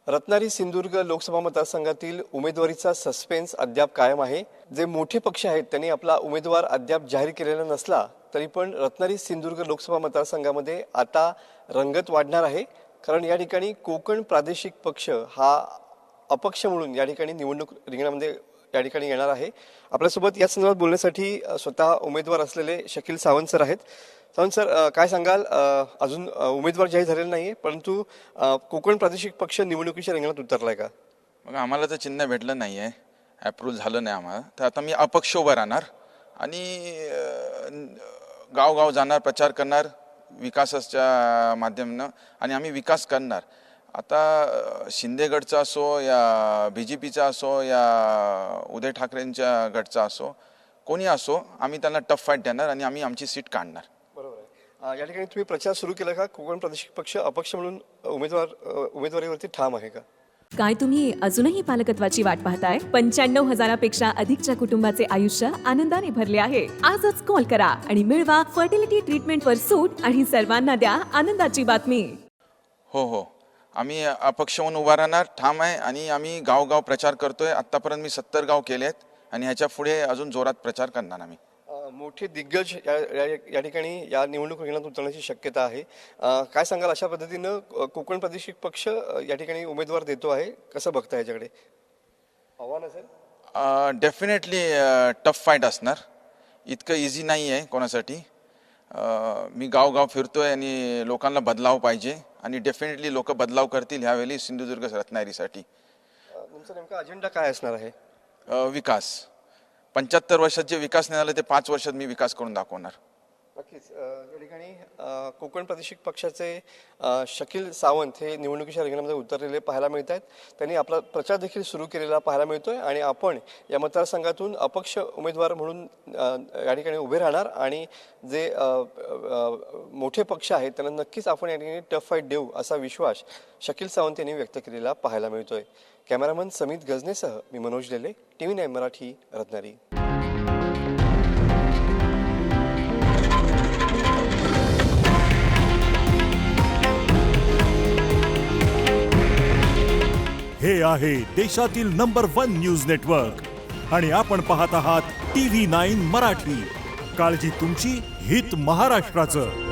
रत्नागिरी सिंधुदुर्ग लोकसभा मतदारसंघातील उमेदवारीचा सस्पेन्स अद्याप कायम आहे। जे मोठे पक्ष आहेत त्यांनी आपला उमेदवार अद्याप जाहीर केलेला नसला तरी पण रत्नागिरी सिंधुदुर्ग लोकसभा मतदारसंघामध्ये आता रंगत वाढणार आहे। कारण या ठिकाणी कोकण प्रादेशिक पक्ष हा अपक्ष म्हणून या ठिकाणी निवडणूक रिंगणामध्ये या ठिकाणी येणार आहे। आपल्यासोबत या संदर्भात बोलण्यासाठी स्वतः उमेदवार असलेले शकील सावंत सर आहेत। सावंत सर, काय सांगाल? अजून उमेदवार जाहीर झालेला नाहीये, परंतु कोकण प्रादेशिक पक्ष निवडणुकीच्या रिंगणात उतरलाय का? मग आम्हाला तर चिन्ह भेटलं नाही आहे, अप्रूव्ह झालं नाही आम्हाला, तर आता मी अपक्ष उभा राहणार आणि गावगाव जाणार, प्रचार करणार विकासाच्या माध्यमानं आणि आम्ही विकास करणार। आता शिंदेगडचा असो या BJPचा असो या उद्धव ठाकरेंच्या गटचा असो, कोणी असो, आम्ही त्यांना टफ फाईट देणार आणि आम्ही आमची सीट काढणार। बरोबर आहे। या ठिकाणी तुम्ही प्रचार सुरू केला का? कोकण प्रादेशिक पक्ष अपक्ष म्हणून उमेदवारीवरती ठाम आहे का? काय तुम्ही अजूनही पालकत्वाची वाट पाहताय? 95,000पेक्षा अधिकच्या कुटुंबाचे आयुष्य आनंदाने भरले आहे। आजच कॉल करा आणि मिळवा फर्टिलिटी ट्रीटमेंटवर सूट आणि सर्वांना द्या आनंदाची बातमी। हो, आम्ही अपक्ष म्हणून उभा राहणार, ठाम आहे आणि आम्ही गावगाव प्रचार करतोय। आतापर्यंत मी 70 गाव केले आहेत आणि ह्याच्या पुढे अजून जोरात प्रचार करणार आम्ही। मोठे दिग्गज या ठिकाणी या निवडणूक रिंगणात उतरण्याची शक्यता आहे। काय सांगाल, अशा पद्धतीनं कोकण प्रादेशिक पक्ष या ठिकाणी उमेदवार देतो आहे, कसं बघता याच्याकडे? आव्हान असेल? डेफिनेटली टफ फाईट असणार, इतकं इझी नाही आहे कोणासाठी। मी गावगाव फिरतोय आणि लोकांना बदलाव पाहिजे आणि डेफिनेटली लोक बदलाव करतील ह्यावेळी सिंधुदुर्ग रत्नागिरीसाठी। तुमचा नेमका अजेंडा काय असणार आहे? विकास। 75 वर्षात जे विकास नाही झाला ते 5 वर्षात मी विकास करून दाखवणार। नक्कीच। या ठिकाणी कोकण प्रादेशिक पक्षाचे शकील सावंत हे निवडणुकीच्या रिंगणामध्ये उतरलेले पाहायला मिळत आहेत। त्यांनी आपला प्रचार देखील सुरू केलेला पाहायला मिळतोय आणि आपण या मतदारसंघातून अपक्ष उमेदवार म्हणून या ठिकाणी उभे राहणार आणि जे मोठे पक्ष आहेत त्यांना नक्कीच आपण या ठिकाणी टफ फाईट देऊ असा विश्वास शकील सावंत यांनी व्यक्त केलेला पाहायला मिळतोय। कॅमेरामन समित गजनेसह मी मनोज लेले, TV9 मराठी, रत्नागिरी। हे आहे देशातील नंबर 1 न्यूज नेटवर्क आणि आपण पाहत आहात TV9 मराठी। काळजी तुमची, हित महाराष्ट्राचं।